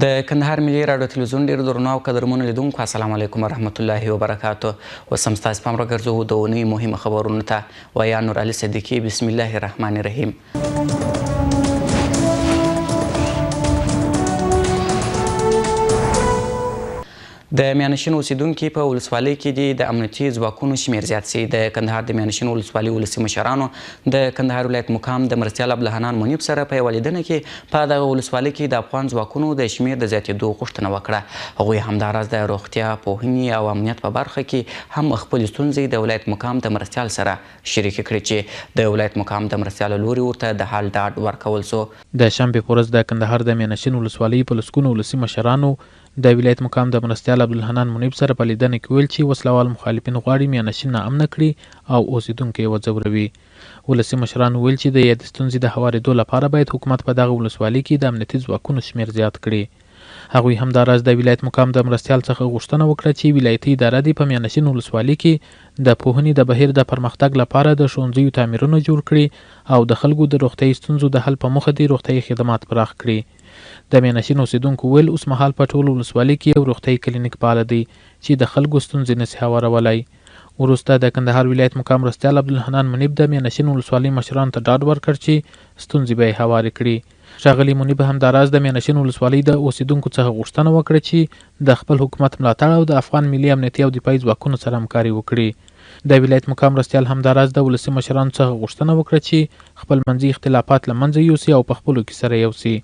د کندهار ملي راډیو تلویزیون ډېر درنو او قدرمنو لیدونکو السلام علیکم ورحمت الله وبرکاتو. اوس هم ستاسو پام راګرځوو د اونۍ مهمو خبرونو ته. ویا نور علي صدیقي. بسم الله الرحمن الرحیم. د میانشین اوسیدونکي په ولسوالۍ کې د امنیتي ځواکونو شمیر زیات سي. د کندهار د میانشین ولسوالۍ ولسي مشرانو د کندهار ولایت مقام د مرستیال عبدالحنان منیب سره په یوه لیدنه کې په دغه ولسوالۍ کې د افغان ځواکونو د شمیر د زیاتېدو غوښتنه وکړه. هغوی همداراز د روغتیا، پوهنې او امنیت په برخه کې هم خپلې ستونزې د ولایت مقام د مرستیال سره شریکې کړې چې د ولایت مقام د مرستیال لوري ورته د حال ډاډ ورکول سو. د شنبې په ورځ د کندهار د میانشین ولسوالۍ په لسګونو ولسي مشرانو د ولایت مقام د مرستیال عبدالحنان منیب سره په لیدنه کې ویل چې وسلوال مخالفین غواړي میانشین ناامنه کړي او اوسیدونکي یې وځوروي. ولسي مشرانو ویل چې د یادې ستونزې د هوارېدو لپاره باید حکومت په دغه ولسوالۍ کې د امنیتي ځواکونو شمیر زیات کړي. هغوی همداراز د ولایت مقام د مرستیال څخه غوښتنه وکړه چې ولایتي اداره دې په میانشین ولسوالۍ کې د پوهنې د بهیر د پرمختګ لپاره د ښوونځیو تعمیرونه جوړ کړي او د خلکو د روغتیايي ستونزو د حل په موخه دې روغتیايي خدمات پراخ کړي. د میانشین اوسیدونکو ویل اوس مهال په ټولو ولسوالۍ کې یو روغتیايي کلینیک فعال دی چې د خلکو ستونزې نشي هوارولی. وروسته د کندهار ولایت مقام مرستیال عبدالحنان منیب د میانشین ولسوالۍ مشرانو ته ډاډ ورکړ چې ستونزې به یې هوارې کړي. ښاغلي منیب همداراز د میانشین ولسوالۍ د اوسیدونکو څخه غوښتنه وکړه چې د خپل حکومت ملاتړ او د افغان ملي امنیتي او دفاعي ځواکونو سره همکاري وکړي. د ولایت مقام مرستیال همداراز د ولسي مشرانو څخه غوښتنه وکړه چې خپل منځي اختلافات له منځه یوسي او په خپلو کې سره یوسي.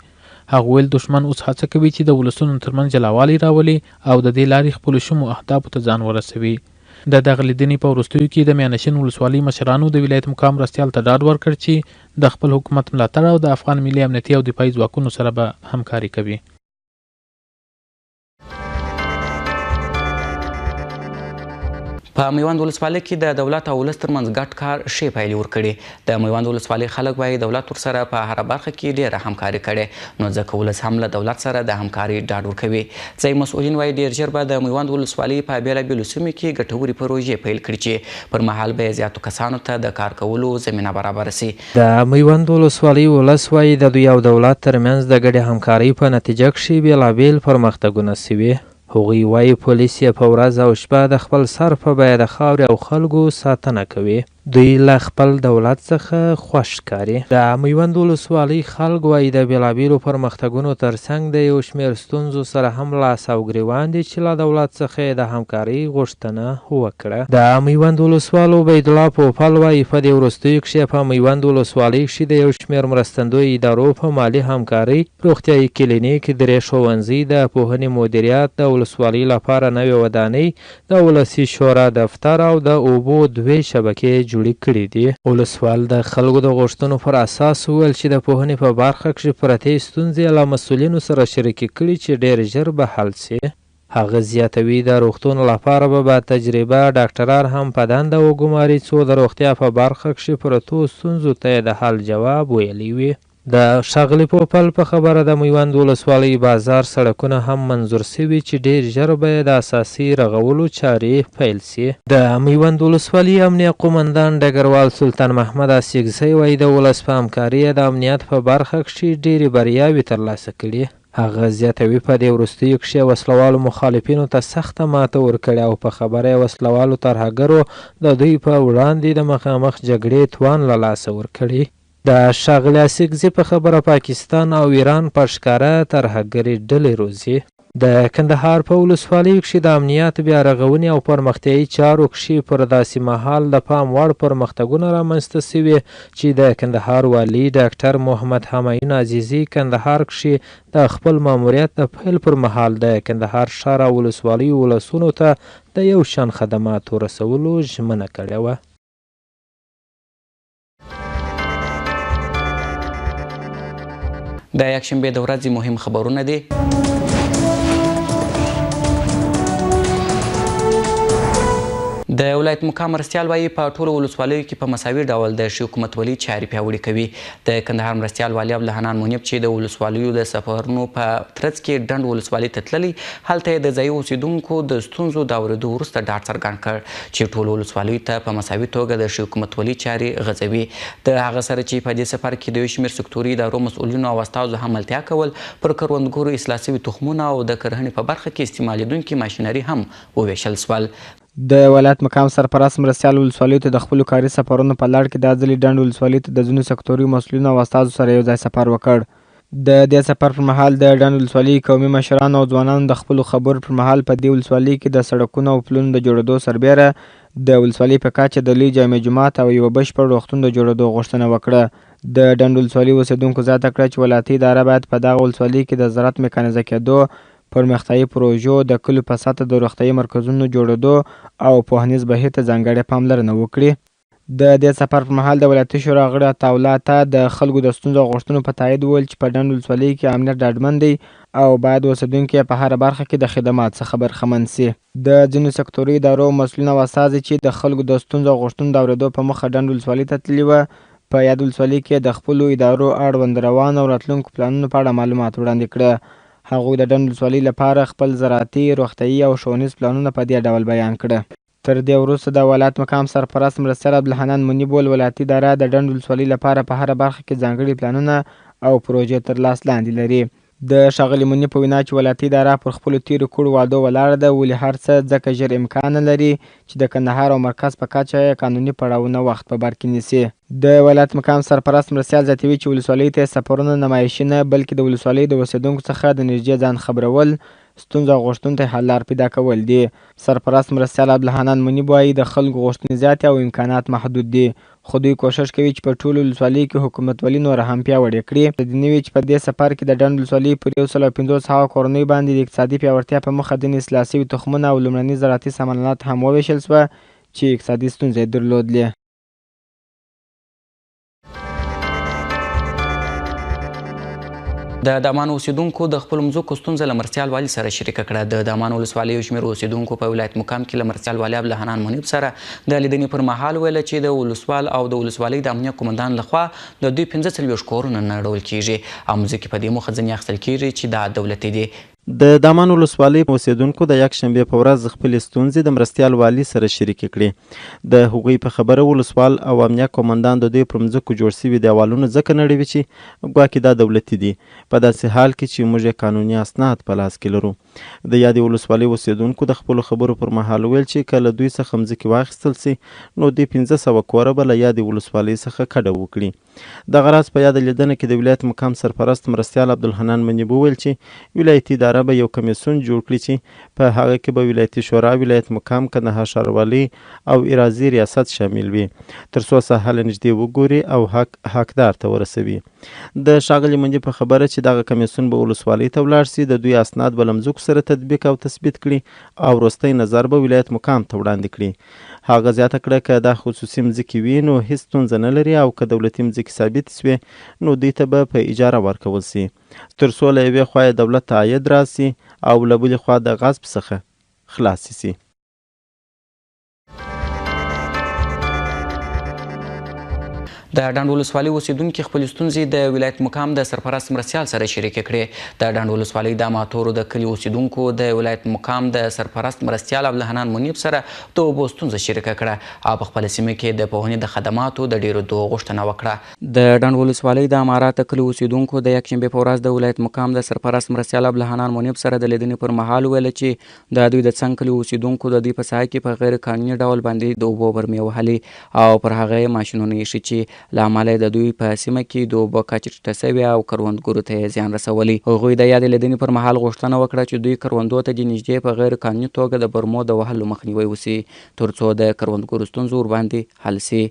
هغه ویل دښمن اوس هڅه کوي چې د ولسونو ترمنځ جلاوالی راولي او د دې لارې خپلو شومو اهدافو ته ځان ورسوي. د دغه لیدنې په وروستیو کې د میانشین ولسوالۍ مشرانو د ولایت مقام مرستیال ته ډاډ ورکړ چې د خپل حکومت ملاتړ او د افغان ملي امنیتي او دفاعي ځواکونو سره به همکاري کوي. په میوند ولسوالۍ کې د دولت او ولس ترمنځ ګډ کار ښې پایلې ورکړي. د میوند ولسوالۍ خلک وایي دولت ورسره په هره برخه کې ډېره همکاري کړې، نو ځکه ولس هم له دولت سره د همکاري ډاډ ورکوي. ځایي مسؤلین وایي ډېر ژر به د میوند ولسوالۍ په بېلابېلو سیمو کې ګټورې پروژې پیل کړي چې پر مهال به یې زیاتو کسانو ته د کار کولو زمینه برابره سي. د میوند ولسوالۍ ولس وایي د دوی او دولت ترمنځ د ګډې همکارۍ په نتیجه کښې بېلابېل پرمختګونه سوي. هغوی وایي پولیس یې په ورځ او شپه د خپل سر په بیه د خاورې او خلکو ساتنه کوي. دوی له خپل دولت څخه خوښ ښکاري. د میوند ولسوالۍ خلک وایي د بېلابېلو پرمختګونو ترڅنګ د یو شمېر ستونزو سره هم لاس او ګرېوان دي چې له دولت څخه یې د همکارۍ غوښتنه وکړه. د میوند ولسوال عبیدالله پوپل وایي په دې وروستیو کښې په میوند ولسوالۍ کښې د یو شمېر مرستندویو ادارو په مالي همکارۍ روغتیايي کلینیک، 3 ښوونځي، د پوهنې مدیریت، د ولسوالۍ لپاره نوې ودانۍ، د ولسي شورا دفتر او د اوبو 2 شبکې جوړې کړي دي. ولسوال د خلکو د غوښتنو پر اساس وویل چې د پوهنې په برخه کښې پرتې ستونزې له مسؤلینو سره شریکې کړي چې ډېر ژر به حل سي. هغه زیاتوي د روغتون لپاره به با تجربه ډاکټران هم په دنده وګماري څو د روغتیا په برخه کښې پرتو ستونزو ته یې د حل جواب ویلی وي. د ښاغلي پوپل په خبره د میوند ولسوالۍ بازار سړکونه هم منظور سوي چې ډېر ژر به یې د اساسي رغولو چارې پیل سي. د میوند ولسوالۍ امنیه قومندان ډګروال سلطان محمد اسیګزی وایي د ولس په همکاري د امنیت په برخه کښې ډېرې بریاوې ترلاسه کړي. هغه زیاتوي په دې وروستیو کښې وسلوالو مخالفینو ته سخته ماته ورکړې او په خبره یې وسلوالو ترهګرو د دوی په وړاندې د مخامخ جګړې توان له لاسه ورکړي. د ښاغلي اسیګزي په خبره پاکستان او ایران په ښکاره ترهګرې ډلې روزي. د کندهار په ولسوالۍ کښې د امنیت بیا رغونې او پرمختیایي چارو کښې پر داسې مهال د پام وړ پرمختګونه رامنځته سوي چې د کندهار والي ډاکټر محمد همایون عزیزي کندهار کښې د خپل ماموریت د پیل پر مهال د کندهار ښار او ولسوالیو ولسونو ته د یو شان خدماتو رسولو ژمنه کړې وه. د یکشنبې د ورځې مهم خبرونه دي. د ولایت مقام مرستیال وایي په ټولو ولسوالیو کې په مساوي ډول د ښې حکومتولۍ چارې پیاوړې کوي. د کندهار مرستیال والي عبدالحنان منیب چې د ولسوالیو د سفرونو په ترڅ کې ډنډ ولسوالۍ ته تللی، هلته یې د ځایي اوسیدونکو د ستونزو د اورېدو وروسته ډاډ څرګند کړ چې ټولو ولسوالیو ته په مساوي توګه د ښې حکومتولۍ چارې غځوي. د هغه سره چې په دې سفر کې د یو شمېر سکتوري ادارو مسؤلینو او استازو هم ملتیا کول، پر کروندګرو اصلاح شوي تخمونه او د کرهڼې په برخه کې استعمالیدونکي ماشینري هم وویشل سول. د ولایت مقام سرپرست مرستیال ولسوالیو ته د خپلو کاري سفرونو په لړ کې دا ځلې ډنډ ولسوالۍ ته د ځینو سکتوري مسؤلینو او استازو سره یو ځای سفر وکړ. د دې سفر پر مهال د ډنډ ولسوالۍ قومي مشرانو او ځوانانو د خپلو خبرو پر مهال په دې ولسوالۍ کې د سړکونو او پلونو د جوړېدو سربیره د ولسوالۍ په کچه د لوی جامع جومات او یوه بشپړ روغتون د جوړېدو غوښتنه وکړه. د ډنډ ولسوالۍ اوسېدونکو زیاته کړه چې ولایتي اداره باید په دغه ولسوالۍ کې د زراعت میکانیزه کېدو، پرمختیایي پروژو، د کلیو په سطحه د روغتیایي مرکزونو جوړېدو او پوهنیز بهیر ته ځانګړې پاملرنه وکړي. د دې سفر پر مهال د ولایتي شورا غړي عطاالله ته د خلکو د ستونزو او غوښتنو په تایید وویل چې په ډنډ ولسوالۍ کې امنیت ډاډمن دی او باید اوسېدونکي په هره برخه کې د خدمات څخه برخمن سي. د ځینو سکتوري ادارو مسؤلین او استازي چې د خلکو د ستونزو او غوښتنو د اورېدو په موخه ډنډ ولسوالۍ ته تللي وه، په یاد ولسوالۍ کې د خپلو ادارو اړوند روان او راتلونکو پلانونو په اړه معلومات وړاندې کړه. هغوی د ډنډ ولسوالۍ لپاره خپل زراعتي، روغتیایي او ښوونیز پلانونه په دې ډول بیان کړه. تر دې وروسته د ولایت مقام سرپرست مرستیال عبدالحنان منیب وویل ولایتي اداره د ډنډ ولسوالۍ لپاره په هره برخه کې ځانګړي پلانونه او پروژې تر لاس لاندې لري. د ښاغلي منیب په وینا چې ولایتي اداره پر خپلو تیرو کړو وعدو ولاړه ده، ولې هر څه ځکه ژر امکان نه لري چې د کندهار او مرکز په کچه یې قانوني پړاوونه وخت په بر کې نیسي. د ولایت مقام سرپرست مرستیال زیاتوي چې ولسوالۍ ته سفرونه نمایشي نه، بلکې د ولسوالۍ د اوسېدونکو څخه د نږدې ځان خبرول، ستونزو او غوښتنو ته حل لار پیدا کول دي. سرپرست مرستیال عبدالحنان منیب وایي د خلکو غوښتنې زیاتې او امکانات محدود دي، خو دوی کوشش کوي چې په ټولو ولسوالیو کې حکومتولي نوره هم پیاوړې کړي. د دې نوي چې په دې سفر کې د ډنډ ولسوالۍ پر 150 کورنیو باندې د اقتصادي پیاوړتیا په موخه ځینې اصلاح شوي تخمونه او لومړني زراعتي سامانات هم وویشل سوه چې اقتصادي ستونزې یې درلودلې. د دامان اوسیدونکو د خپلو مځکو ستونزه له مرستیال والي سره شریکه کړه. د دامان ولسوالۍ یو شمېر اوسیدونکو په ولایت مقام کې له مرستیال والي عبدالحنان منیب سره د لیدنې پر مهال ویله چې د ولسوال او د ولسوالۍ د امنیه قومندان لخوا د دوی 45 کورونه نړول کیږي او مځکې په دې موخه ځینې اخیستل کیږي چې دا دولتي دي. د دامان ولسوالۍ اوسیدونکو د یکشنبې په ورځ خپلې ستونزې د مرستیال والي سره شریکې کړې. د هغوی په خبره ولسوال او امنیه قومندان د دوی پر مځکو جوړ شوي دیوالونه ځکه نړوي چې ګواکې دا دولتي دي، په داسې حال کې چې موږ یې قانوني اسناد په لاس کې لرو. د یادې ولسوالۍ اوسیدونکو د خپلو خبرو پر مهال ویل چې که له دوی څخه مځکې واخیستل سي نو دوی 1500 کوره به له یادې ولسوالۍ څخه کډه وکړي. دغه راز په یاده لیدنه کې د ولایت مقام سرپرست مرستیال عبدالحنان منیب وویل چې ولایتي اداره به یو کمیسیون جوړ کړي چې په هغه کې به ولایتي شورا، ولایت مقام، کندهار ښاروالۍ او اراضي ریاست شامل وي، تر څو ساحه له نږدې وګوري او حقدار ته ورسوي. د ښاغلي منیب په خبره چې دغه کمیسیون به ولسوالۍ ته ولاړ سي، د دوی اسناد به له مځکو سره تطبیق او تثبیت کړي او وروستی نظر به ولایت مقام ته وړاندې کړي. هغه زیاته کړه که دا خصوصي مځکې وي نو هیڅ ستونزه نه لري او که دولتي مځکې ثابت سوې نو دوی ته به په اجاره ورکول سي، تر څو له یوې خوا یې دولت ته عاید راسي او له بلې خوا د غصب څخه خلاص سي. د ډنډ ولسوالۍ اوسیدونکي خپلې ستونزې د ولایت مقام د سرپرست مرستیال سره شریکې کړې. د ډنډ ولسوالۍ د ماتورو د کلي اوسیدونکو د ولایت مقام د سرپرست مرستیال عبدالحنان منیب سره د اوبو ستونزه شریکه کړه او په خپله سیمه کې د پوهنې د خدماتو د ډیرېدو غوښتنه وکړه. د ډنډ ولسوالۍ د امارات کلي اوسیدونکو د یکشنبې په ورځ د ولایت مقام د سرپرست مرستیال عبدالحنان منیب سره د لیدنې پر مهال ویله چې د دوی د څنګ کلي اوسیدونکو د دوی په ساحه کې په غیر قانوني ډول باندې د اوبو برمې وهلې او پر هغه یې ماشینونه ایښي چې له امله د دوی په سیمه کې د اوبو کچه ټیټه سوې او کروندګرو ته یې زیان رسولی. هغوی د یادې لیدنې پر مهال غوښتنه وکړه چې دوی کروندو ته د نږدې په غیر قانوني توګه د برمو د وهلو مخنیوی وسي، تر څو د کروندګرو ستونزو ورباندې حل سي.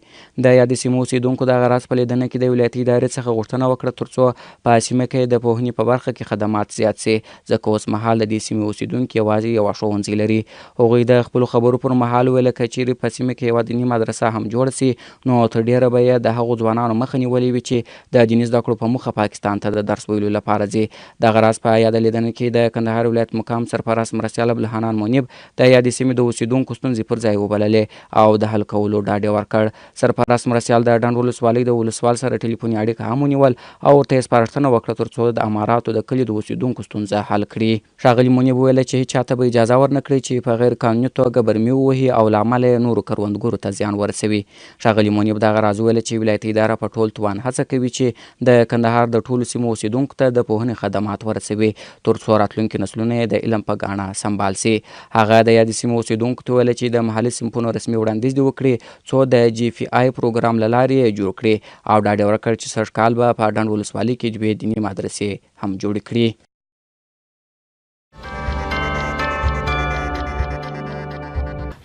د یادې سیمو اوسیدونکو دغه راز په لیدنه کې د ولایتي ادارې څخه غوښتنه وکړه تر څو په سیمه کې د پوهنې په برخه کې خدمات زیات سي، ځکه اوس مهال د دې سیمې اوسیدونکي یوازې یوه ښوونځی لري. هغوی د خپلو خبرو پر مهال ویله که چیرې په سیمه کې یوه دیني مدرسه هم جوړه سي نو تر ډیره به یې د هغو ځوانانو مخه نیولې وي چې د دیني زده کړو په موخه پاکستان ته د درس ویلو لپاره ځي. دغه راز په یاده لیدنه کې د کندهار ولایت مقام سرپرست مرستیال عبدالحنان منیب د یادې سیمې د اوسیدونکو ستونزې پر ځای وبللې او د حل کولو ډاډ یې ورکړ. سرپرست مرستیال د ډنډ ولسوالۍ د ولسوال سره ټلیفوني اړیکه هم ونیول او ورته یې سپارښتنه وکړه ترڅو د اماراتو د کلي د اوسیدونکو ستونزه حل کړي. ښاغلي منیب وویل چې هیچ چاته به اجازه ورنه کړي چې په غیر قانوني توګه برمې ووهي او له امله یې نورو کروندګرو ته زیان ورسوي. ښاغلي منیب دغه راز وویل چې ولایتي اداره په ټول توان هڅه کوي چې د کندهار د ټولو سیمو اوسیدونکو ته د پوهنې خدمات ورسوي ترڅو راتلونکي نسلونه یې د علم په ګاڼه سمبال سي. هغه د یادې سیمو اوسیدونکو ته وویل چې د محلي صنفونو رسمي وړاندیز دې وکړي څو د GFI پروګرام له لارې یې جوړ کړي او ډاډ یې ورکړ چې سږ کال به په ډنډ ولسوالۍ کې دوې دیني مدرسې هم جوړې کړي.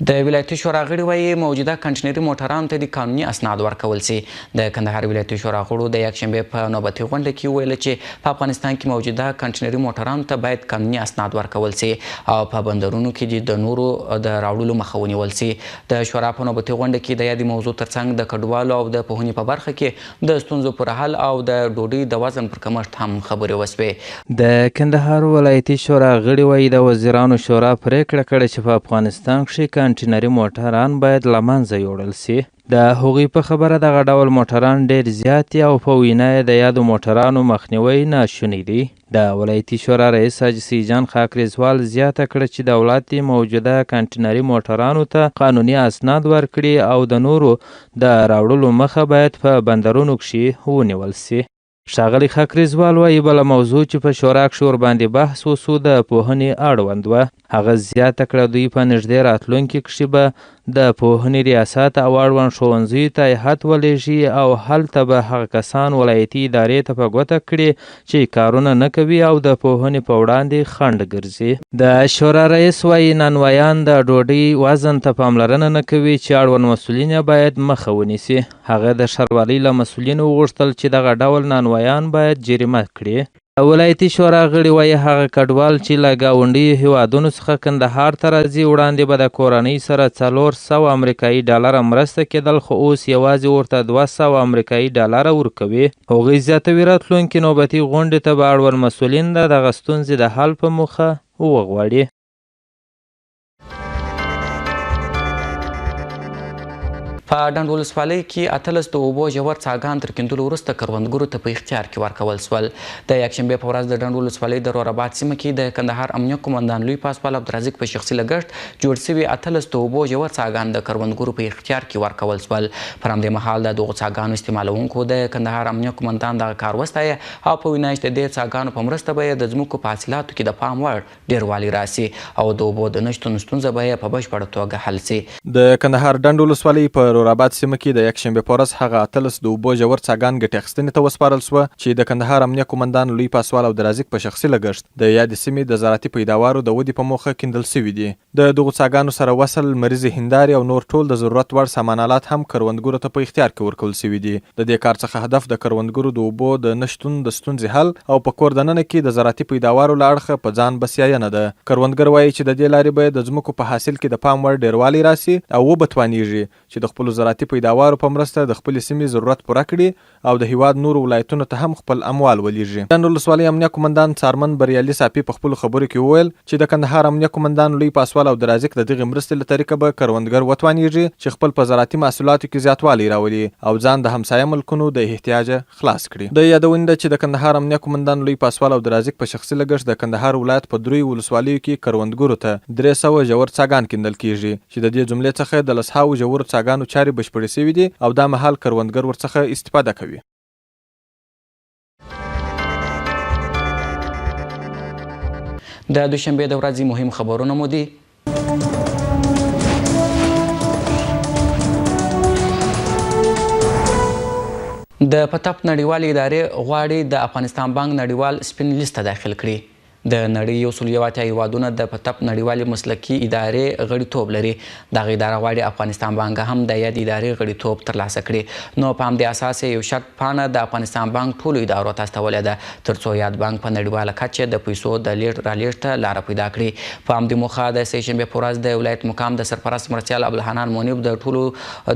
د ولایتي شورا غړي وایي موجوده کنټینري موټرانو ته د قانوني اسناد ورکول سي. د کندهار ولایتي شورا غړو د یکشنبې په نوبتي غونډه کې ویل چې په افغانستان کې موجوده کنټینري موټرانو ته باید قانوني اسناد ورکول سي او په بندرونو کې د نورو د راوړلو مخه ونیول سي. د شورا په نوبتي غونډه کې د یادې موضوع ترڅنګ د کډوالو او د پوهنې په برخه کې د ستونزو پر حل او د ډوډۍ د وزن پر کمښت هم خبرې وسوې. د کندهار ولایتي شورا غړي وایي د وزیرانو شورا پریکړه کړې چې په افغانستان کې کنټینري موټران باید له منځه یوړل سي. د هغوی په خبره دغه ډول موټران ډیر زیات دي او په وینا یې د یادو موټرانو مخنیوی ناشونی دی. د ولایتي شورا رئیس حاجي سیجان خاکریزوال زیاته کړه چې دولت یې موجوده کنټینري موټرانو ته قانوني اسناد ورکړي او د نورو د راوړلو مخه باید په بندرونو کې ونیول سي. ښاغلي خاکریزوال وایي بله موضوع چې په شورا کښې ورباندې بحث وسو د پوهنې اړوند وه. هغه زیاته کړه دوی په نږدې راتلونکي کښې به د پوهنې ریاست او اړوند ښوونځیو ته هیات ولېږي او هلته به هغه کسان ولایتي ادارې ته په ګوته کړي چې کارونه نه کوي او د پوهنې په وړاندې خنډ ګرځي. د شورا رئیس وایي نانوایان د ډوډۍ وزن ته پاملرنه نه کوي چې اړوند مسؤلین باید مخه ونیسي. هغه د ښاروالۍ له مسؤلینو وغوښتل چې دغه ډول نانوایان باید جریمه کړي. ولایتي شورا غړي وایي هغه کډوال چې له ګاونډیو هیوادونو څخه کندهار ته راځي وړاندې به د کورنۍ سره 400 امریکایي ډالره مرسته کېدل خو اوس یوازې ورته 200 امریکایي ډالره ورکوي. هغوی زیاتوي راتلونکي نوبتي غونډې ته به اړوند مسؤلین د دغه ستونزې د حل په موخه وغواړي. په ډنډ ولسوالۍ کې 18 د اوبو ژور څاګان تر کیندلو وروسته کروندګرو ته په اختیار کې ورکول سول. د یکشنبې په ورځ د ډنډ ولسوالۍ د روراباد سیمه کې د کندهار امنیه قومندان لوی پاسوال عبدالرزاق په شخصي لګښت جوړ شوي 18 د اوبو ژور څاګان د کروندګرو په اختیار کې ورکول سول. پر همدې مهال د دغو څاګانو استعمالوونکو د کندهار امنیه قومندان دغه کار وستایه او په وینا چې د دې څاګانو په مرسته به د ځمکو په حاصلاتو کې د پام وړ ډیروالی راسي او د اوبو د نشتون ستونزه به په بشپړه توګه حل سي. د کندهار ډنډ ولسوالۍ په روراباد سیمه کې د یکشنبې په ورځ هغه 18 د اوبو ژور څاګان ګټې اخیستنې ته وسپارل سوه چې د کندهار امنیه قومندان لوی پاسوال عبدالرزاق په شخصي لګښت د یادې سیمې د زراعتي پیداوارو د ودې په موخه کیندل سوي دي. د دغو څاګانو سره وصل مریضې هندارې او نور ټول د ضرورت وړ سامانالات هم کروندګرو ته په اختیار کې ورکول سوي دي. د دې کار څخه هدف د کروندګرو د اوبو د نشتون د ستونزې حل او په کور دننه کې د زراعتي پیداوارو له اړخه په ځان بسیاینه ده. کروندګر وایي چې د دې لارې به د ځمکو په حاصل کې د پام وړ ډیروالی راسي او وبتوانیږي چې د خپلو زراعتي پیداوارو په مرسته د خپلې سیمې ضرورت پوره کړي او د هیواد نورو ولایتونو ته هم خپل اموال ولېږي. ډنډ ولسوالۍ امنیه قومندان څارمن بریالي صافي په خپلو خبرو کې وویل چې د کندهار امنیه قومندان لوی پاسوال عبدالرزاق د دغې مرستې له طریقه به کروندګر وتوانیږي چې خپل په زراعتي محصولاتو کې زیاتوالی راولي او ځان د همسایه ملکونو د احتیاجه خلاص کړي. د یادونې ده چې د کندهار امنیه قومندان لوی پاسوال عبدالرزاق په شخصي لګښت د کندهار ولایت په 3 ولسوالیو کې کروندګرو ته 300 ژور څاګان کیندل کیږي چې د دې جملې څخه د 100 ژورو څاګانو چارې بشپړې شوي دي او دا مهال کروندګر ورڅخه استفاده کوي. د دوشنبې د ورځې مهم خبرونه مو دي. د پتپ نړیوالې ادارې غواړي د افغانستان بانک نړیوال سپین لیست ته داخل کړي. د نړۍ 180 هیوادونه د پتپ نړیوالې مسلکي ادارې غړیتوب لري. دغه اداره غواړي افغانستان بانک هم د یاد ادارې غړیتوب ترلاسه کړي. نو په همدې اساس یو شرط پاڼه د افغانستان بانک ټولو ادارو ته استولې ده ترڅو یاد بانک په نړیواله کچه د پیسو د لیږد رالېږد ته لاره پیدا کړي. په همدې موخه د سه شنبې په ورځ د ولایت مقام د سرپرست مرستیال عبدالحنان منیب د ټولو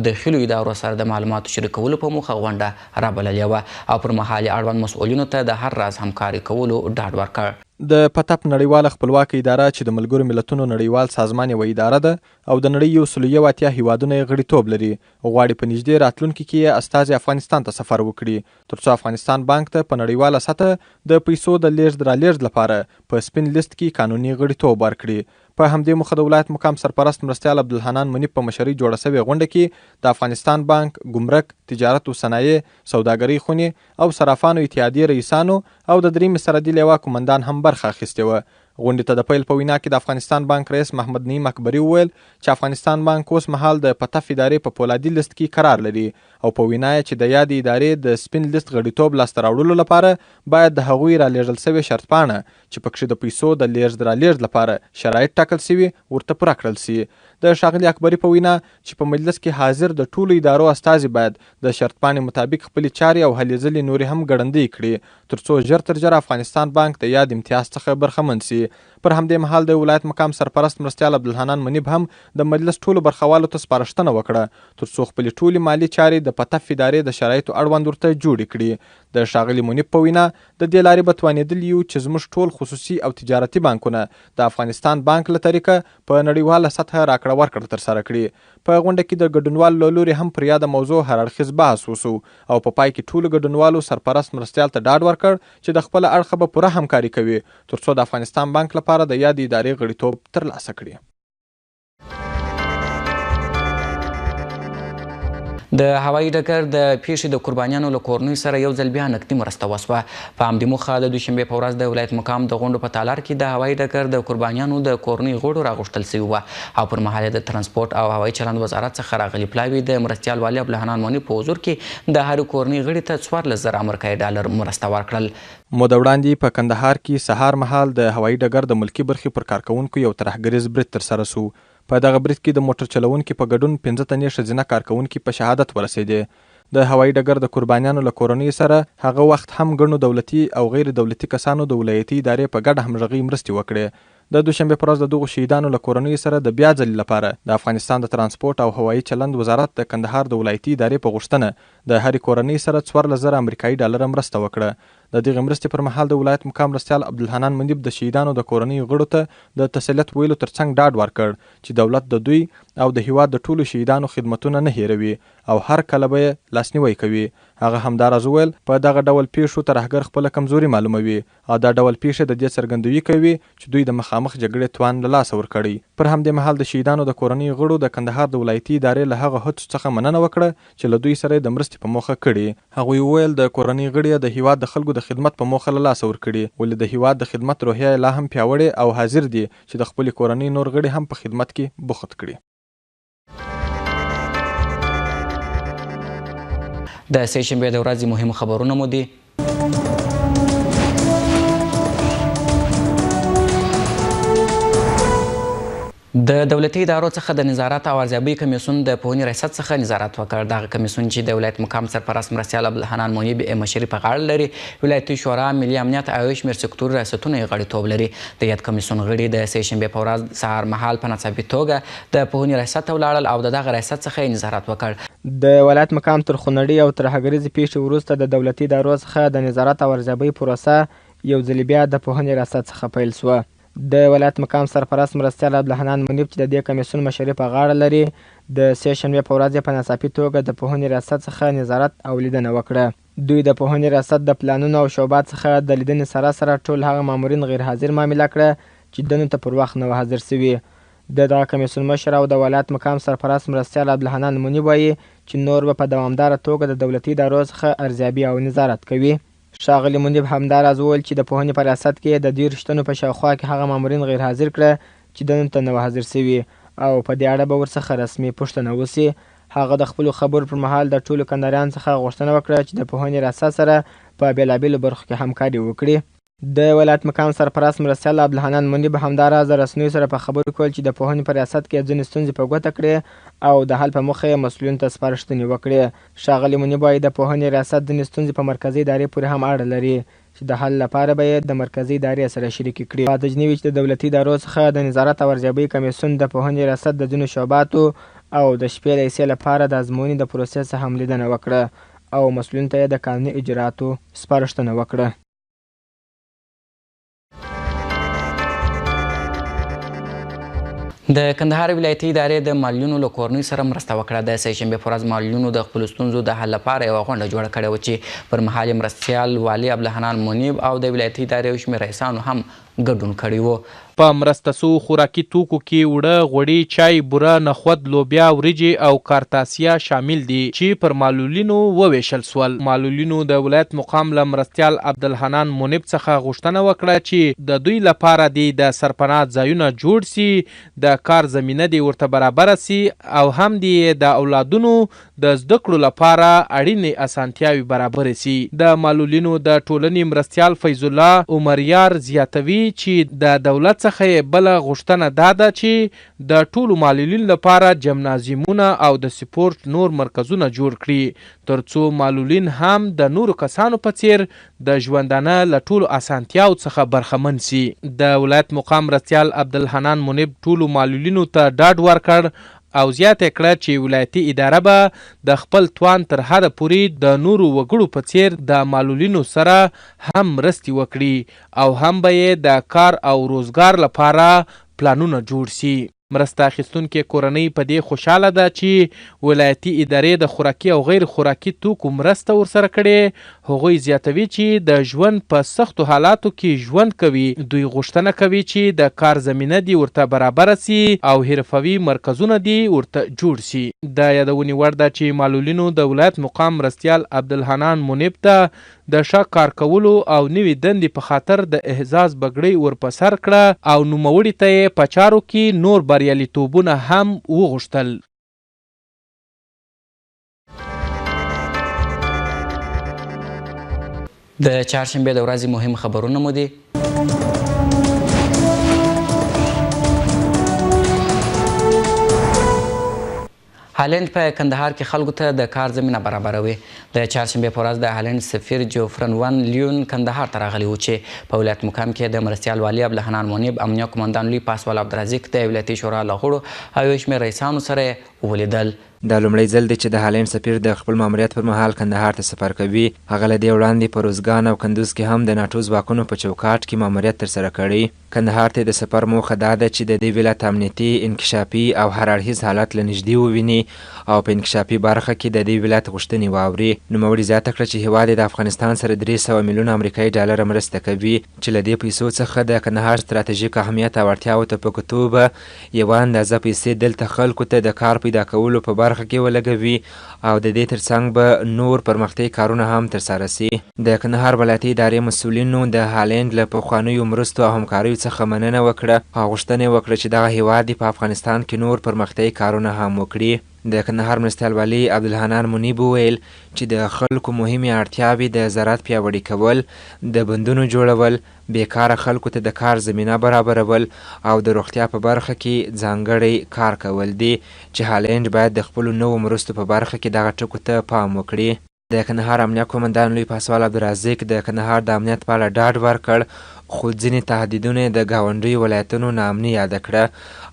داخلي ادارو سره د معلوماتو شریکولو په موخه غونډه رابللې وه او پر مهال یې اړوند مسؤلینو ته د هر راز همکاري کولو ډاډ ورکړ. د پتپ نړیواله خپلواکه اداره چې د ملګرو ملتونو نړیوال سازمان یوه اداره ده او د نړۍ 180 هیوادونه یې غړیتوب لري، غواړي په نږدې راتلونکي کې یې استازي افغانستان ته سفر وکړي ترڅو افغانستان بانک ته په نړیواله سطحه د پیسو د لیږد رالېږد لپاره په سپین لیست کې قانوني غړیتوب ورکړي. په همدې موخه د ولایت مقام سرپرست مرستیال عبدالحنان منیب په مشرۍ جوړه سوې غونډه کې د افغانستان بانک، ګمرک، تجارت و صنایع، سوداګرۍ خونې او صرافانو اتحادیې رئیسانو او د درېیمې سرحدي لواء قومندان هم برخه اخیستې وه. غونډې ته د پیل په وینا کې د افغانستان بانک رئیس محمد نعیم اکبري وویل چې افغانستان بانک اوس مهال د پتف ادارې په پولادي لیست کې قرار لري او په وینا یې چې د یادې ادارې د سپین لیست غړیتوب لاسته راوړلو لپاره باید د هغوی رالېږل سوې شرط پاڼه چې پکښې د پیسو د لیږد رالېږد لپاره شرایط ټاکل سوي ورته پوره کړل سي. د ښاغلي اکبري په وینا چې په مجلس کې حاضر د ټولو ادارو استازي باید د شرط پاڼې مطابق خپلې چارې او هلې ځلې نورې هم ګړندۍ کړي ترڅو ژر تر ژره افغانستان بانک د یاد امتیاز څخه برخمن سي. پر همدې مهال د ولایت مقام سرپرست مرستیال عبدالحنان منیب هم د مجلس ټولو برخوالو ته سپارښتنه وکړه ترڅو خپلې ټولې مالي چارې د پتف ادارې د شرایطو اړوند ورته جوړې کړي. د ښاغلي منیب په وینا د دې لارې به توانېدلي یو چې زموږ ټول خصوصي او تجارتي بانکونه د افغانستان بانک له طریقه په نړیواله سطحه راکړه ورکړه ترسره کړي. په غونډه کې د ګډونوالو له لوري هم پر یاده موضوع هر اړخیز بحث وسو او په پای کې ټولو ګډونوالو سرپرست مرستیال ته ډاډ ورکړ چې د خپله اړخه به پوره همکاري کوي ترڅو د افغانستان بانک لپاره د یادې ادارې غړیتوب ترلاسه کړي. د هوایي ډګر د پیښې د قربانیانو له کورنیو سره یو ځل بیا نقدي مرسته وسوه. په همدې موخه د دوشنبې په ورځ د ولایت مقام د غونډو په تالار کې د هوایي ډګر د قربانیانو د کورنیو غړو راغوښتل سوي وه او پر مهال د ترانسپورټ او هوایي چلند وزارت څخه راغلي پلاوي د مرستیال والي عبدالحنان منیب په حضور کې د هرې کورنۍ غړي ته 14,000 امریکایي ډالر مرسته ورکړل. موده وړاندې په کندهار کې سهار مهال د هوایي ډګر د ملکي برخې پر کارکوونکو یو ترهګریز برید ترسره سو. په دغه برید کې د موټر چلوونکي په ګډون 15 تنې ښځینه کارکوونکي په شهادت ورسېدې. د هوایي ډګر د قربانیانو له کورنیو سره هغه وخت هم ګڼو دولتي او غیر دولتي کسانو د ولایتي ادارې په ګډه همغږۍ مرستې وکړې. د دوشنبې پر ورځ د دغو شهیدانو له کورنیو سره د بیا ځلې لپاره د افغانستان د ترانسپورټ او هوایي چلند وزارت د کندهار د ولایتي ادارې په غوښتنه د هرې کورنۍ سره 14,000 امریکایي ډالره مرسته وکړه. د دغې مرستې پر مهال د ولایت مقام مرستیال عبدالحنان منیب د شهیدانو د کورنیو غړو ته د تسلیت ویلو ترڅنګ ډاډ ورکړ چې دولت د دوی او د هیواد د ټولو شهیدانو خدمتونه نه هیروي او هر کله به یې لاسنیوی کوي. هغه همداراز وویل په دغه ډول پیښو ترهګر خپله کمزوري معلوموي او دا ډول پیښې د دې څرګندوي کوي چې دوی د مخامخ جګړې توان له لاسه ورکړی. پر همدې مهال د شهیدانو د کورنیو غړو د کندهار د ولایتي ادارې له هغه هڅو څخه مننه وکړه چې له دوی سره د مرستې په موخه کړي. هغوی وویل د کورنۍ غړي د هیواد د خلکو د خدمت په موخه له لاسه ورکړي ولې د هیواد د خدمت روحیه لا هم پیاوړې او حاضر دي چې د خپلې کورنۍ نور غړي هم په خدمت کې بوخت کړي. د سه شنبې د ورځې مهم خبرونه مو دي. د دولتي ادارو څخه د نظارت او ارزیابۍ کمیسیون د پوهنې ریاست څخه نظارت وکړ. دغه کمیسیون چې د ولایت مقام سرپرست مرستیال عبدالحنان منیب مشري په غاړه لري، ولایتي شورا، ملي امنیت او یو شمېر سکتوري ریاستونه یې غړیتوب لري. د یاد کمیسیون غړي د سه شنبې په ورځ سهار مهال په ناڅاپي توګه د پوهنې ریاست ته ولاړل او د دغه ریاست څخه یې نظارت وکړ. د ولایت مقام تر خونړۍ او ترهګریزې پیښې وروسته د دولتي ادارو څخه د نظارت او ارزیابۍ پروسه یو ځل بیا د پوهنې ریاست څخه پیل سوه. د ولایت مقام سرپرست مرستیال عبدالحنان منیب چې د دې کمیسیون مشري په غاړه لري، د سه شنبې په ورځ په ناڅاپي توګه د پوهنې ریاست څخه نظارت او لیدنه وکړه. دوی د پوهنې ریاست د پلانونو او شعبات څخه د لیدنې سره ټول هغه مامورین غیر حاضر معامله کړه چې دندو ته پر وخت نه و حاضر سوي. د دغه کمیسیون مشر او د ولایت مقام سرپرست مرستیال عبدالحنان منیب وایي چې نور به په دوامداره توګه د دولتي ادارو څخه ارزیابي او نظارت کوي. ښاغلي منیب همداراز وویل چې د پوهنې په ریاست کې د 10 تنو په شاوخوا کې هغه مامورین غیر حاضر کړه چې دندو ته نه و حاضر سوي او په دې اړه به ورڅخه رسمي پوښتنه وسي. هغه د خپلو خبرو پر مهال د ټولو کندهاریانو څخه غوښتنه وکړه چې د پوهنې ریاست سره په بېلابېلو برخو کې همکاري وکړي. د ولایت مقام سرپرست مرستیال عبدالحنان منیب همداراز د رسنیو سره په خبرو کول چې د پوهنې په ریاست کې ځینې ستونزې په ګوته کړې او د حل په موخه یې مسؤلینو ته سپارښتنې وکړې. ښاغلي منیب وایي د پوهنې ریاست ځینې ستونزې په مرکزي ادارې پورې هم اړه لري چې د حل لپاره به یې د مرکزي ادارې سره شریکې کړي. په دجنې وي چې د دولتي ادارو څخه د نظارت او ارزیابۍ کمیسیون د پوهنې ریاست د ځینو شعباتو او د شپې لیسې لپاره د ازموینې د پروسې څخه هم لیدنه وکړه او مسؤلینو ته یې د قانوني اجرااتو سپارښتنه وکړه. د کندهار ولایتي ادارې د معلولینو له کورنۍ سره مرسته وکړه. د سهشنبې په ورځ معلولینو د خپلو ستونزو د حل لپاره یوه غونډه جوړه کړې وه چې پر مهال یې مرستیال والي عبدالحنان منیب او د ولایتي ادارې یو شمېر رئیسانو هم ګډون کړی و. په مرسته سوو خوراکي توکو کې اوړه، غوړي، چای، بوره، نخود، لوبیا، وریجې او کارتاسیا شامل دي چې پر معلولینو وویشل سول. معلولینو د ولایت مقام له مرستیال عبدالحنان منیب څخه غوښتنه وکړه چې د دوی لپاره دې د سرپناه ځایونه جوړ سي، د کار زمینه دې ورته برابره سي او هم دې د اولادونو د زده کړو لپاره اړینې اسانتیاوې برابرې سي. د معلولینو د ټولنې مرستیال فیض الله عمریار زیاتوي چې د دولت څخه بله غوښتنه دا ده چې د ټولو معلولینو لپاره جمنازیمونه او د سپورت نور مرکزونه جوړ کړي ترڅو معلولین هم د نورو کسانو په څیر د ژوندانه له ټولو اسانتیاو څخه برخمن سي. د ولایت مقام مرستیال عبدالحنان منیب ټولو معلولینو ته ډاډ ورکړ او زیاته کړه چې ولایتي اداره به د خپل توان تر حده پورې د نورو وګړو په څیر د معلولینو سره هم مرستې وکړي او هم به یې د کار او روزګار لپاره پلانونه جوړ سي. مرسته اخیستونکې کورنۍ په دې خوشحاله ده چې ولایتي ادارې د خوراکي او غیر خوراکي توکو مرسته ورسره کړې. هغوی زیاتوي چې د ژوند په سختو حالاتو کې ژوند کوي. دوی غوښتنه کوي چې د کار زمینه دې ورته برابره سي او حرفوي مرکزونه دې ورته جوړ سي. د یادونې وړ ده چې معلولینو د ولایت مقام مرستیال عبدالحنان منیب ته د ښه کار کولو او نوې دندې په خاطر د اعزاز بګړۍ ورپه سر کړه او نوموړي ته یې په چارو کې نور بریالیتوبونه هم وغوښتل. د چهارشنبې د ورځې مهم خبرونه مو دي. هالند په کندهار کې خلکو ته د کار زمینه برابروي. د چهارشنبې په ورځ د هالند سفیر جوفرن ون لیون کندهار ته راغلی و چې په ولایت مقام کې د مرستیال والي عبدالحنان منیب، امنیه قمندان لوی پاسوال عبدالرزیق، د ولایتي شورا له غړو او یو شمېر رئیسانو سره ولیدل. دا لومړی ځل دی چې د هالند سفیر د خپل ماموریت پر مهال کندهار ته سفر کوي. هغه له دې وړاندې په روزګان او کندوز کې هم د ناټو ځواکونو په چوکاټ کې ماموریت ترسره کړی. کندهار ته د سفر موخه دا ده چې د دې ولایت امنیتي، انکشافي او هر اړخیز حالت له نږدې وویني او په انکشافي برخه کې د دې ولایت غوښتنې واوري. نوموړي زیاته کړه چې هیواد د افغانستان سره 300 میلیونه امریکایي ډالره مرسته کوي چې له دې پیسو څخه د کندهار ستراتیژیک اهمیت او اړتیاوو ته په کتو به یوه اندازه پیسې دلته خلکو ته د کار پیدا کولو په برخه کې ولګوي او د دې ترڅنګ به نور پرمختیايي کارونه هم ترسره سي. د کندهار ولایتي ادارې مسؤلینو د هالند له پخوانیو مرستو او همکاریو څخه مننه وکړه او غوښتنه وکړه چې دغه هیواد په افغانستان کې نور پرمختیايي کارونه هم وکړي. د کندهار مرستیال والي عبدالحنان منیب وویل چې د خلکو مهمې اړتیاوې د زراعت پیاوړي کول، د بندونو جوړول، بیکاره خلکو ته د کار زمینه برابرول او د روغتیا په برخه کې ځانګړی کار کول دي چې هالند باید د خپلو نوو مرستو په برخه کې دغه ټکو ته پام وکړي. د کندهار امنیه قومندان لوی پاسوال عبدالرزیق د کندهار د امنیت په اړه ډاډ ورکړ خو ځینې تهدیدونه د ګاونډیو ولایتونو ناامني یاده کړه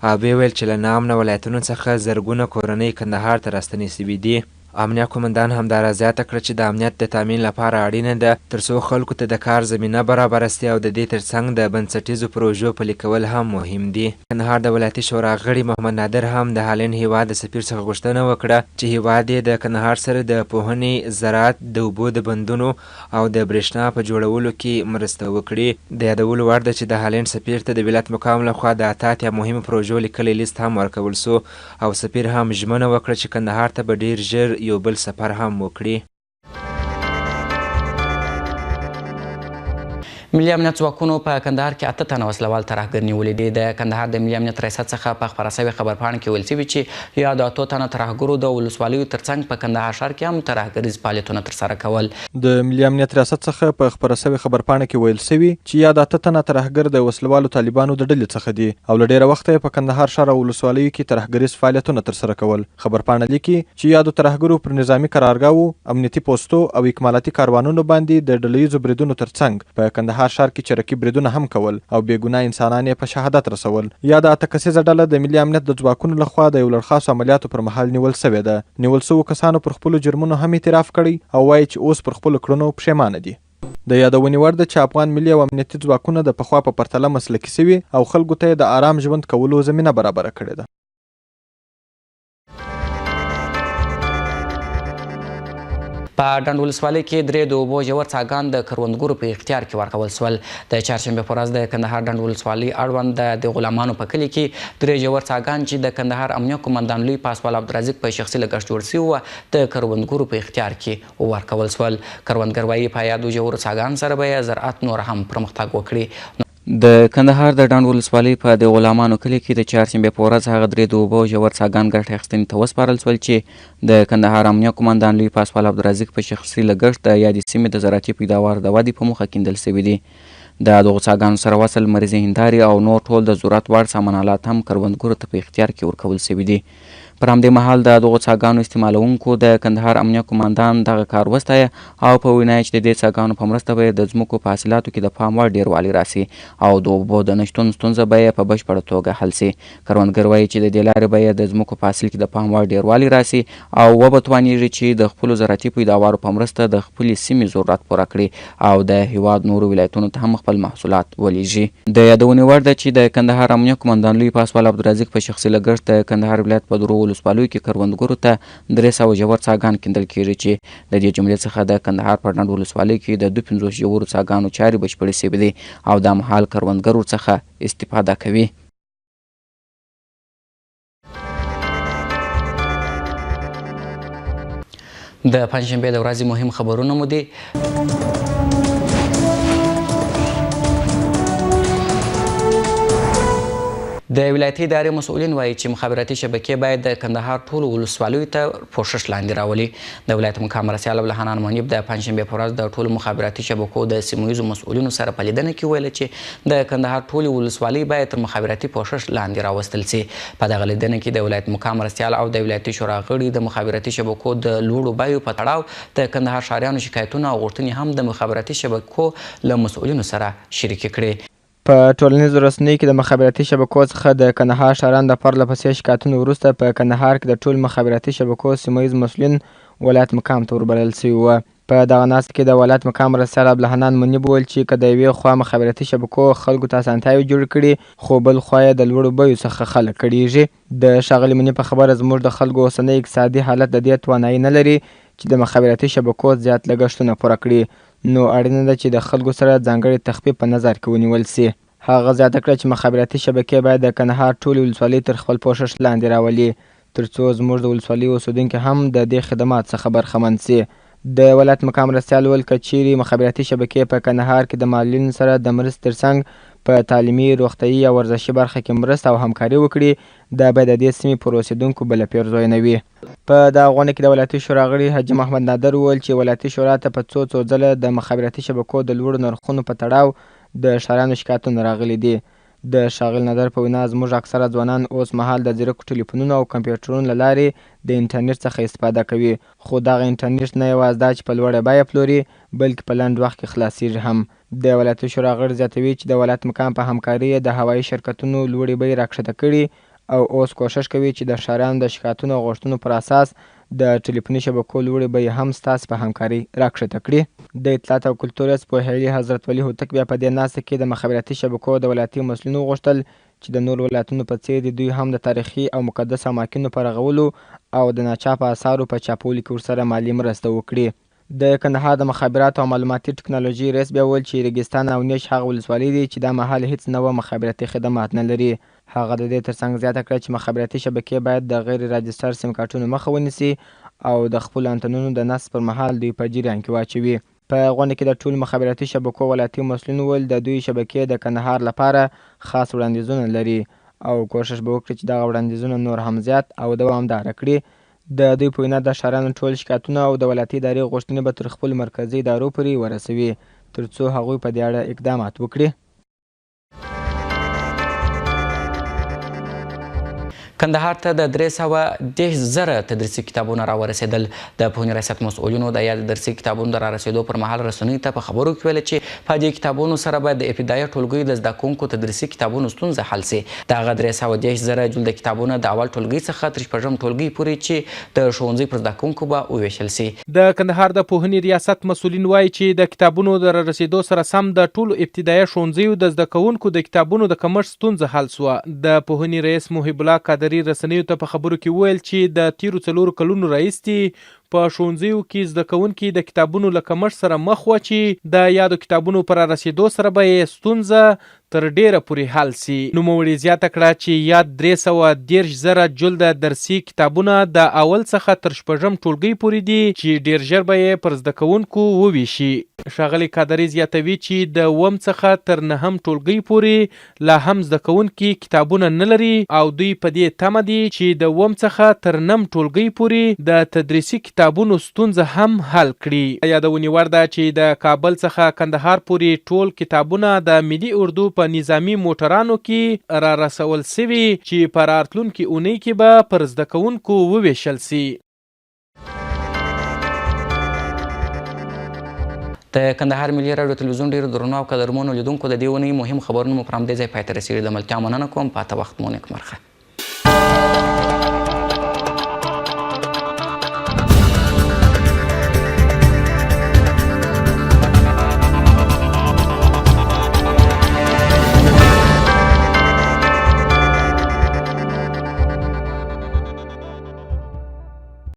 او ویل چې له ناامنه ولایتونو څخه زرګونه کورنۍ کندهار ته راستنې سوي دي. امنیه قومندان همدارا زیاته کړه چې د امنیت د تامین لپاره اړینه ده ترڅو خلکو ته د کار زمینه برابره سي او د دې ترڅنګ د بنسټیزو پروژو پلي کول هم مهم دي. کندهار د ولایتي شورا غړي محمد نادر هم د هالند هیواد د سفیر څخه غوښتنه وکړه چې هیواد یې د کندهار سره د پوهنې، زراعت، د اوبو د بندونو او د برېښنا په جوړولو کې مرسته وکړي. د یادولو وړ ده چې د هالند سفیر ته د ولایت مقام لخوا د 8 مهمو پروژو لیکلی لیست هم ورکول سو او سفیر هم ژمنه وکړه چې کندهار ته به ډیر ژر یو بل سفر هم وکړي. ملي امنیت ځواکونو په کندهار کې 8 تنه وسلوال ترهګر نیولي دي. د کندهار د ملي امنیت ریاست څخه په خپاره شوې خبرپاڼه کې ویل شوي چې یا د 8 تنه ترهګرو د ولسوالیو ترڅنګ په کندهار ښار کې هم ترهګریز فعالیتونه ترسره کول. د ملي امنیت ریاست څخه په خپاره شوې خبرپاڼه کې ویل شوي چې یا د 8 تنه ترهګر د وسلوالو طالبانو د ډلې څخه دي او له ډېره وخته په کندهار ښار او ولسوالیو کې ترهګریز فعالیتونه ترسره کول. خبرپاڼه لیکي چې یادو ترهګرو پر نظامي قرارګاهو، امنیتي پوستو او اکمالاتي کاروانونو باندې د ډلهییزو بریدونو ترڅنګ په کندهار ښار کې چرکي بریدونه هم کول او بېګناه انسانان یې په شهادت رسول. یا د 8 کسیزه ډله د ملي امنیت د ځواکونو لخوا د یو لړخاسو عملیاتو پر مهال نیول سوې ده. نیول سوو کسانو پر خپلو جرمونو هم اعتراف کړی او وایي چې اوس پر خپلو کړنو پښیمانه دي. د یادونې وړ ده چې افغان ملي او امنیتي ځواکونه د پخوا په پرتله مسلکي سوي او خلکو ته یې د آرام ژوند کولو زمینه برابره کړې ده. په ډنډ ولسوالۍ کې 3 د اوبو ژور څاګان د کروندګرو په اختیار کې ورکول شول. د چهارشنبې په ورځ د کندهار ډنډ ولسوالۍ اړوند د غلامانو په کلي کې 3 ژور څاګان چې د کندهار امنیه قومندان لوی پاسوال عبدالرزاق په شخصي لګښت جوړ شوي وو د کروندګرو په اختیار کې ورکول شول. کروندګر وایي په یادو ژورو څاګانو سره به یې زراعت نور هم پرمختګ وکړي. د کندهار د ډنډ ولسوالۍ په د غلامانو کلي کې د چهارشنبې په ورځ هغه 3 د اوبو ژور څاګان ګټې اخیستنې ته وسپارل شول چې د کندهار امنیه قومندان لوی پاسوال عبدالرزاق په شخصي لګښت د یادې سیمې د زراعتي پیداوار د ودې په موخه کیندل شوي دي. د دغو څاګانو سره وصل مریضې هندارې او نور ټول د ضرورت وړ سامان آلات هم کروندګرو ته په اختیار کې ورکول شوي دي. پر همدې مهال د دغو څاګانو استعمالونکو د کندهار امنیه قومندان دغه کار وستایه او په وینا چې د دې څاګانو په مرسته به د ځمکو په حاصلاتو کې د پام وړ ډیروالی راسي او د اوبو د نشتون ستونزه به یې په بشپړه توګه حل سي. کروندګر وایي چې د دې لارې به یې د ځمکو په حاصل کې د پام وړ ډیروالی راسي او وبه توانیږي چې د خپلو زراعتي پیداوارو په مرسته د خپلې سیمې ضرورت پوره کړي او د هیواد نورو ولایتونو ته هم خپل محصولات ولیږي. د یادونې وړ ده چې د کندهار امنیه قومندان لوی پاسوال عبدالرزاق په شخصي لګښت د کندهار ولایت په 3 ولسوالیو کې کروندګرو ته 300 ژور څاګان کیندل کیږي چې د دې جملې څخه د کندهار په ډنډ ولسوالۍ کې د 52 ژورو څاګانو چارې بشپړې شوې دي او دا مهال کروندګرو څخه استفاده کوي. د پنجشنبې د ورځې مهم خبرونه مو دي. د ولایتي ادارې مسؤلین وایي چې مخابراتي شبکې باید د کندهار ټولو ولسوالیو ته پوښښ لاندې راولي. د ولایت مقام مرستیال عبدالحنان منیب د پنجشنبې په ورځ د ټولو مخابراتي شبکو د سیمه ییزو مسؤلینو سره په لیدنه کې ویل چې د کندهار ټولې ولسوالۍ باید تر مخابراتي پوښښ لاندې راوستل سي. په دغه لیدنه کې د ولایت مقام مرستیال او د ولایتي شورا غړي د مخابراتي شبکو د لوړو بیو په تړاو د کندهار ښاریانو شکایتونه او غوښتنې هم د مخابراتي شبکو له مسؤلینو سره شریکې کړې. په ټولنیزو رسنیو کې د مخابراتي شبکو څخه د کندهار ښاریانو د پرله پسې شکایتونو وروسته په کندهار کې د ټول مخابراتي شبکو سیمه ییز مسؤلین ولایت مقام ته وربلل شوي وو. په دغه ناست کې د ولایت مقام مرستیال عبدالحنان منیب وویل چې که د یوې خوا مخابراتي شبکو خلکو ته اسانتیاوې جوړې کړي خو بل خوا یې د لوړو بیو څخه خلک کړېږي. د ښاغلي منیب په خبره زموږ د خلکو اوسنی اقتصادي حالت د دې توانایي نه لري چې د مخابراتي شبکو زیات لګښتونه پوره کړي، نو اړینه ده چې د خلکو سره ځانګړی تخفیف په نظر کې ونیول سي. هغه زیاته کړه چې مخابراتي شبکې باید د کندهار ټولې ولسوالۍ تر خپل پوښښ لاندې راولي ترڅو زموږ د ولسوالۍ اوسېدونکي هم د دې خدمات څخه برخمن سي. د ولایت مقام مرستیال وویل که چیرې مخابراتي شبکې په کندهار کې د معلولینو سره د مرستې ترڅنګ په تعلیمي، روغتیایي او ورزشي برخه کې مرسته او همکاري وکړي دا به د دې سیمې پر اوسېدونکو بله پیرزوی نه وي. په دغه غونډه کې د ولایتي شورا غړي حاجي محمد نادر وویل چې ولایتي شورا ته په څو ځله د مخابراتي شبکو د لوړو نرخونو په تړاو د ښاریانو شکایتونه راغلي دي. د ښاغلي نادر په وینا زموږ اکثره ځوانان اوس مهال د ځیرکو ټلیفونونو او کمپیوټرونو له لارې د انټرنیټ څخه استفاده کوي، خو دغه انټرنیټ نه یوازې دا چې په لوړه بیه پلوري بلکې په لنډ وخت کې خلاصیږي هم. د ولایتي شورا غړي زیاتوي چې د ولایت مقام په همکاري د هوایي شرکتونو لوړې بیې راکښته کړي او اوس کوښښ کوي چې د ښاریانو د شکایتونو او غوښتنو پر اساس د ټلیفوني شبکو لوړې بیې هم ستاسې په همکاري راکښته کړي. د اطلاعات او کلتور رئیس پوهیالي حضرت ولي هوتک بیا په دې ناسته کې د مخابراتي شبکو د ولایتي مسؤلینو غوښتل چې د نورو ولایتونو په څېر دوی هم د تاریخي او مقدس اماکنو په رغولو او د ناچاپه اثارو په چاپولو کې ورسره مالي مرسته وکړي. د کندهار د مخابراتو او معلوماتي ټکنالوژي رئیس بیا وویل چې ریګستان او نیش هغه ولسوالۍ دي چې دا مهال هیڅ نوع مخابراتي خدمات نه لري. هغه د دې ترڅنګ زیاته کړه چې مخابراتي شبکې باید د غیر راجستر سیم کارټونو مخه ونیسي او د خپلو انتنونو د نصب پر مهال دوی په جریان کې واچوي. په غونډه کې د ټولو مخابراتي شبکو ولایتي مسؤلین وویل د دوی شبکې د کندهار لپاره خاص وړاندیزونه لري او کوشش به وکړي چې دغه وړاندیزونه نور هم زیات او دوامداره کړي. د دوی په وینا د ښاریانو ټول شکایتونه او د ولایتي ادارې غوښتنې به تر خپلو مرکزي ادارو پورې ورسوي تر څو هغوی په دې اړه اقدامات وکړي. کندهار ته د 310,000 تدریسي کتابونه راورسېدل. د پوهنې ریاست مسؤلینو د یاد درسي کتابونو د رارسېدو پر مهال رسنیو ته په خبرو کې ویل چې په دې کتابونو سره باید د ابتدایي ټولګي د زده کوونکو تدریسي کتابونو ستونزه حل سي. دغه 310,000 جلده کتابونه د اول ټولګي څخه تر شپږم ټولګي پورې چې د ښوونځي پر زده کوونکو به وویشل سي. د کندهار د پوهنې ریاست مسؤلین وایي چې د کتابونو د رارسېدو سره سم د ټولو ابتدایي ښوونځیو د زده کوونکو د کتابونو د کمښت ستونزه حل سوه. د پوهنې رئیس محب الله قادري رسنیو ته په خبرو کې وویل چې د تیرو 4 کلونو راهیسې په ښوونځیو کې زده کوونکي د کتابونو له کمښت سره مخ وه چې د یادو کتابونو په رارسېدو سره به یې ستونزه تر ډیره پورې حل سي. نوموړي زیاته کړه چې یاد 310,000 جلده درسي کتابونه د اول څخه تر شپږم ټولګي پورې دي چې ډیر ژر به یې پر زده کوونکو وویشي. ښاغلي قادري زیاتوي چې د 1 څخه تر 9م ټولګي پورې لا هم زده کوونکي کتابونه نه لري او دوی په دې تمه دي چې د 1 څخه تر 9م ټولګي پورې د تدریسي کتابونو ستونزه هم حل کړي. یادونې وړ ده چې د کابل څخه کندهار پورې ټول کتابونه د ملي اردو په نظامی موټرانو کې را رسول سوي چې په راتلونکي اونۍ کې به پر زده کوونکو وویشل سي. د کندهار ملي راډیو تلویزیون ډیرو درنو او قدرمنو لیدونکو د دې اونۍ مهم خبرونه مو پر همدې ځای پای ته رسېږي. د ملتیا مننه کوم. پاته وخت مو نیکمرغه.